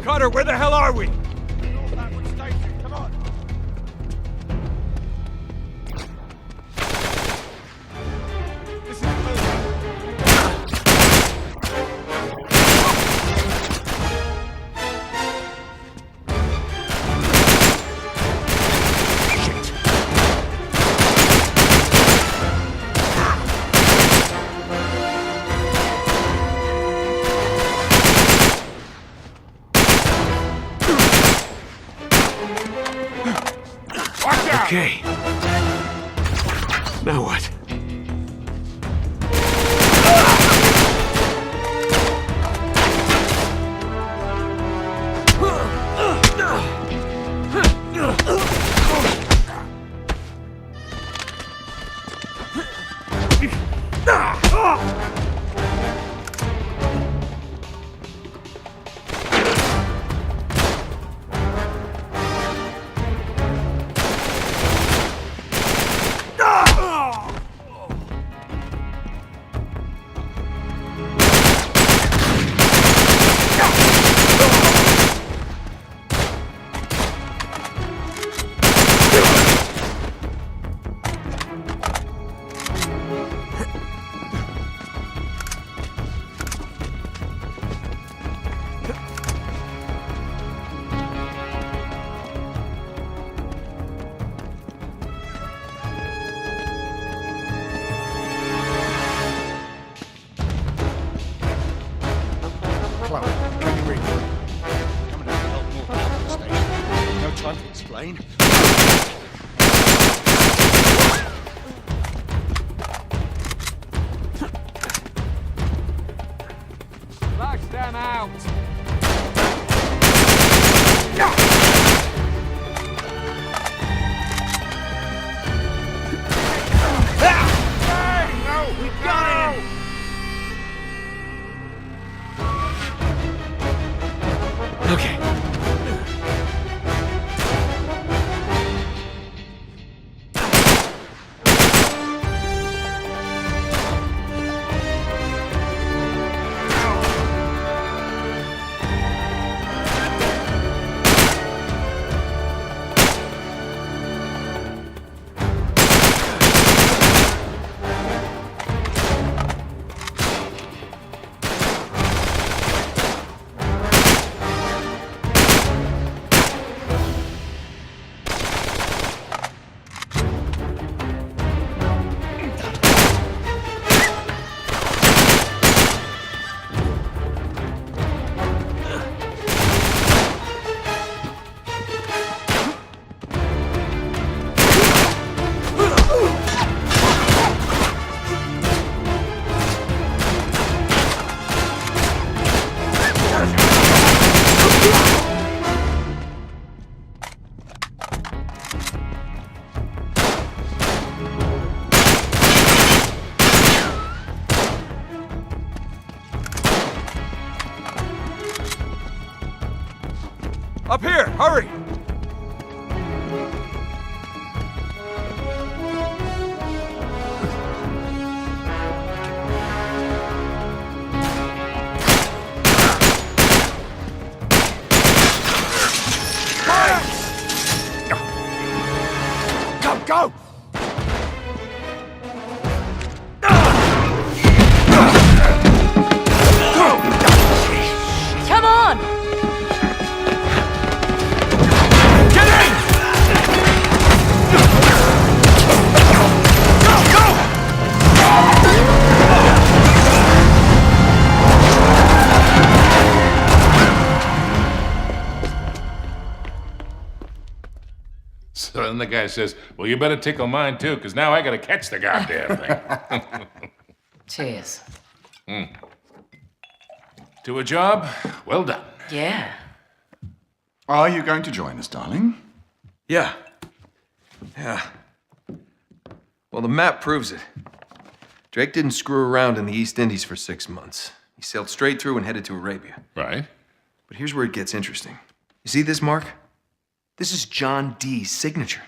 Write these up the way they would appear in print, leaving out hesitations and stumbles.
Cutter, where the hell are we? Come on. This is moving. Okay. Now what? Chloe, can you read? Coming to help more out of the station. No time to explain. Flash them out! We got him! Okay. Up here, hurry! Go, go! Come on! So then the guy says, well, you better tickle mine too, because now I gotta catch the goddamn thing. Cheers. To a job, well done. Yeah. Are you going to join us, darling? Yeah. Yeah. Well, the map proves it. Drake didn't screw around in the East Indies for 6 months. He sailed straight through and headed to Arabia. Right? But here's where it gets interesting. You see this mark? This is John Dee's signature.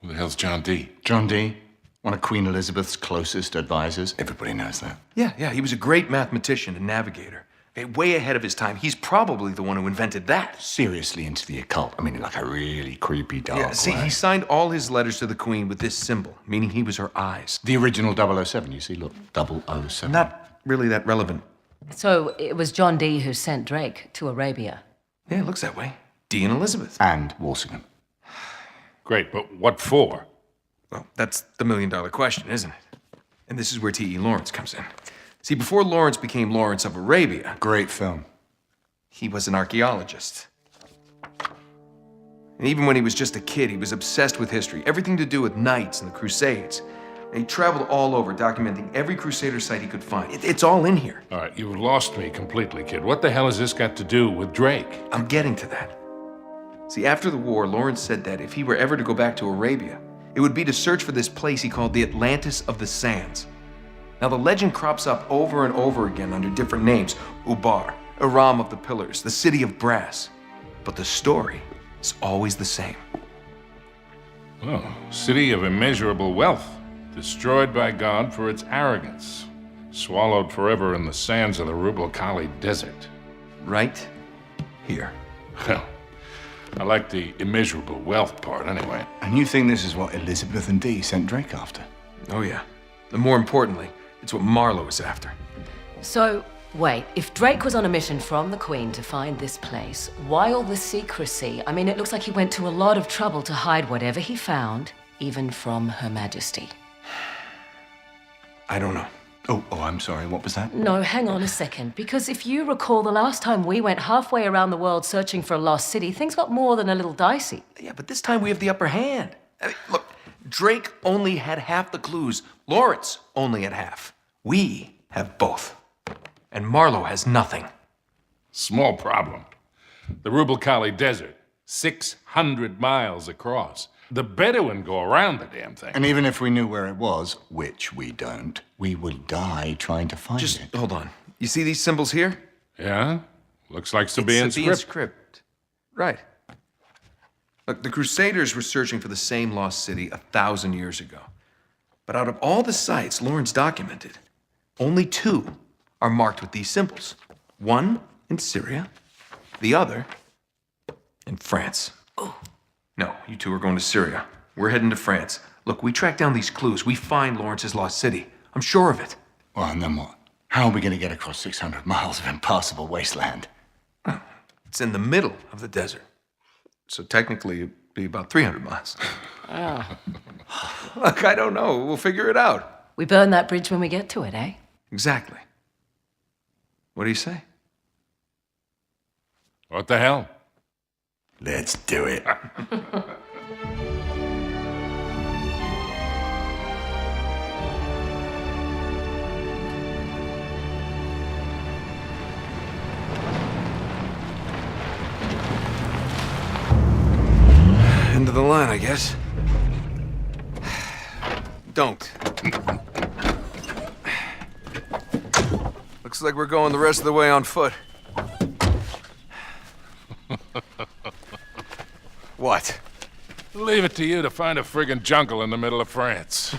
Who the hell's John D? John Dee, one of Queen Elizabeth's closest advisors. Everybody knows that. Yeah, he was a great mathematician and navigator. Okay, way ahead of his time. He's probably the one who invented that. Seriously into the occult. I mean, like a really creepy dark Yeah, see, way. he signed all his letters to the Queen with this symbol, meaning he was her eyes. The original 007, you see, look, 007. Not really that relevant. So it was John Dee who sent Drake to Arabia. Yeah, it looks that way. Dee and Elizabeth. And Walsingham. Great, but what for? Well, that's the million-dollar question, isn't it? And this is where T.E. Lawrence comes in. See, before Lawrence became Lawrence of Arabia, Great film. he was an archaeologist. And even when he was just a kid, he was obsessed with history, everything to do with knights and the Crusades. And he traveled all over, documenting every Crusader site he could find. It's all in here. All right, you've lost me completely, kid. What the hell has this got to do with Drake? I'm getting to that. See, after the war, Lawrence said that if he were ever to go back to Arabia, it would be to search for this place he called the Atlantis of the Sands. Now, the legend crops up over and over again under different names. Ubar, Aram of the Pillars, the City of Brass. But the story is always the same. Oh, city of immeasurable wealth, destroyed by God for its arrogance, swallowed forever in the sands of the Rubel Khali Desert. Right here. Well, I like the immeasurable wealth part anyway. And you think this is what Elizabeth and Dee sent Drake after? Oh, yeah. And more importantly, it's what Marlowe is after. So, wait, if Drake was on a mission from the Queen to find this place, why all the secrecy? I mean, it looks like he went to a lot of trouble to hide whatever he found, even from Her Majesty. I don't know. Oh, I'm sorry, what was that? No, hang on a second, because if you recall the last time we went halfway around the world searching for a lost city, things got more than a little dicey. Yeah, but this time we have the upper hand. I mean, look, Drake only had half the clues. Lawrence only had half. We have both. And Marlowe has nothing. Small problem. The Rubel Khali Desert, 600 miles across. The Bedouin go around the damn thing. And even if we knew where it was, which we don't, we would die trying to find Just it. hold on. You see these symbols here? Yeah? Looks like Sabaean Sabaean script. script. Right. Look, the Crusaders were searching for the same lost city 1,000 years ago. But out of all the sites Lawrence documented, only 2 are marked with these symbols. One in Syria, the other in France. Oh. No, you 2 are going to Syria. We're heading to France. Look, we track down these clues. We find Lawrence's lost city. I'm sure of it. Well, and then what? How are we going to get across 600 miles of impassable wasteland? It's in the middle of the desert. So technically, it'd be about 300 miles. Look, I don't know. We'll figure it out. We burn that bridge when we get to it, eh? Exactly. What do you say? What the hell? Let's do it. End of the line, I guess. Don't. Looks like we're going the rest of the way on foot. What? Leave it to you to find a friggin' jungle in the middle of France.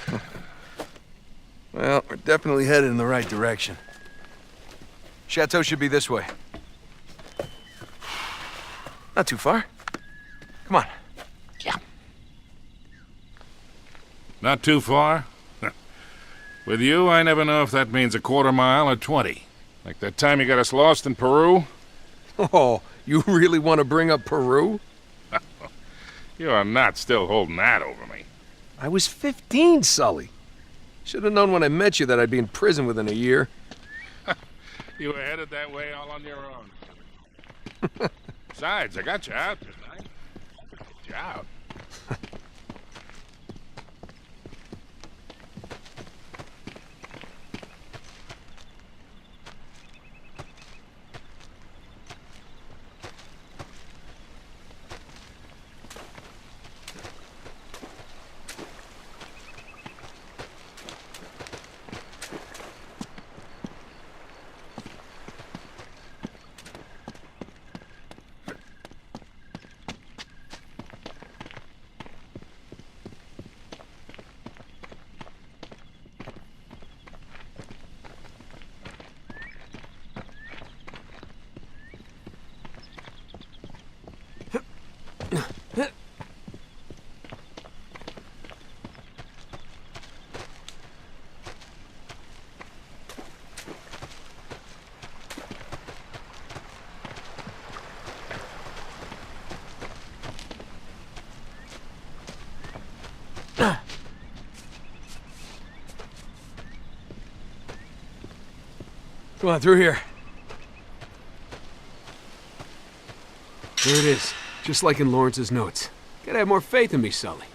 Well, we're definitely headed in the right direction. Chateau should be this way. Not too far. Come on. Yeah. Not too far? With you, I never know if that means a quarter mile or 20. Like that time you got us lost in Peru? Oh, you really want to bring up Peru? You are not still holding that over me. I was 15, Sully. Should have known when I met you that I'd be in prison within a year. You were headed that way all on your own. Besides, I got you out tonight. Got you out. Come on, through here. There it is, just like in Lawrence's notes. Gotta have more faith in me, Sully.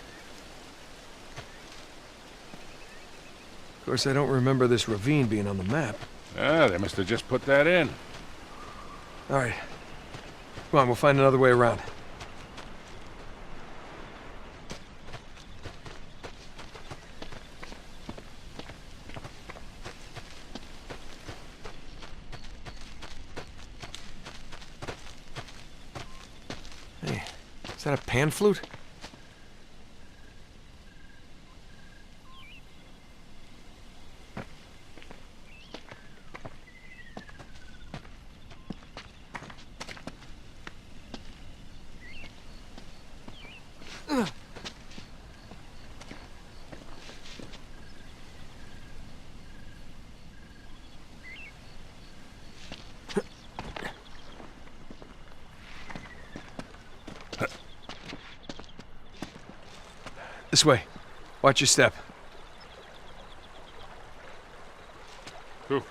Of course, I don't remember this ravine being on the map. Ah, they must have just put that in. All right. Come on, we'll find another way around. Hey, is that a pan flute? This way. Watch your step. Whew.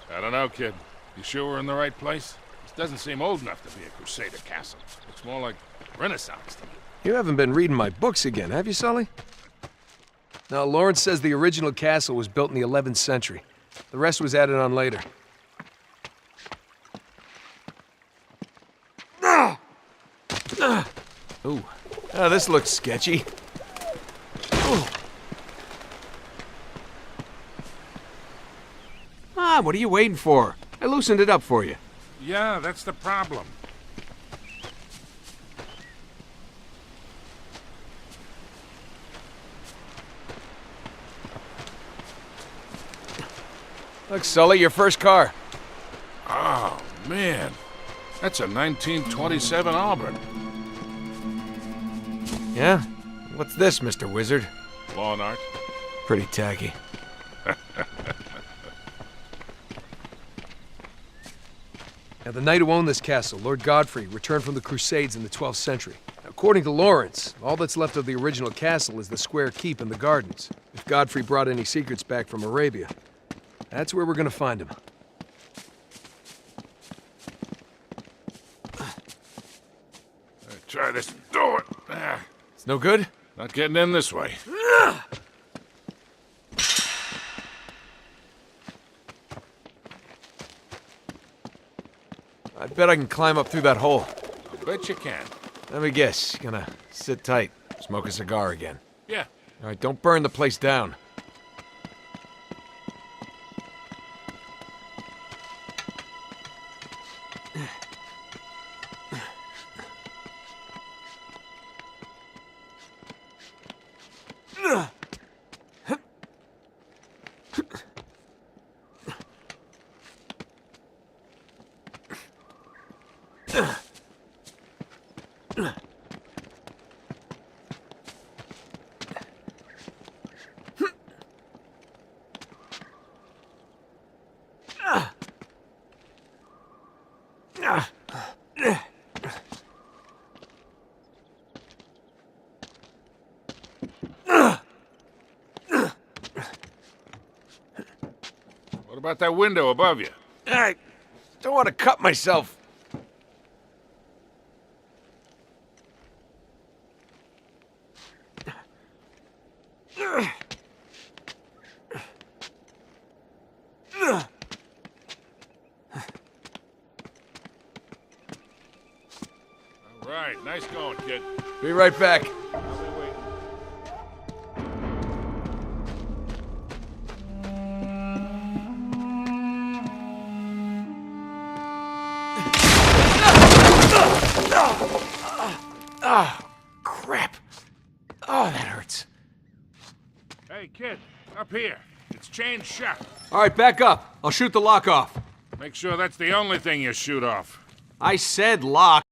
I don't know, kid. You sure we're in the right place? This doesn't seem old enough to be a Crusader castle. Looks more like Renaissance to me. You haven't been reading my books again, have you, Sully? Now, Lawrence says the original castle was built in the 11th century. The rest was added on later. Ooh. This looks sketchy. What are you waiting for? I loosened it up for you. Yeah, that's the problem. Look, Sully, your first car. Oh, man. That's a 1927 Auburn. Yeah? What's this, Mr. Wizard? Lawn art. Pretty tacky. Now, the knight who owned this castle, Lord Godfrey, returned from the Crusades in the 12th century. According to Lawrence, all that's left of the original castle is the square keep and the gardens. If Godfrey brought any secrets back from Arabia, that's where we're gonna find him. Try this door. It's no good? Not getting in this way. I bet I can climb up through that hole. I bet you can. Let me guess, you're gonna sit tight, smoke a cigar again. Yeah. All right, don't burn the place down. What about that window above you? I don't want to cut myself. All right, nice going, kid. Be right back. I'll be waiting. Crap. Oh, that hurts. Hey, kid, up here. It's chained shut. All right, back up. I'll shoot the lock off. Make sure that's the only thing you shoot off. I said lock.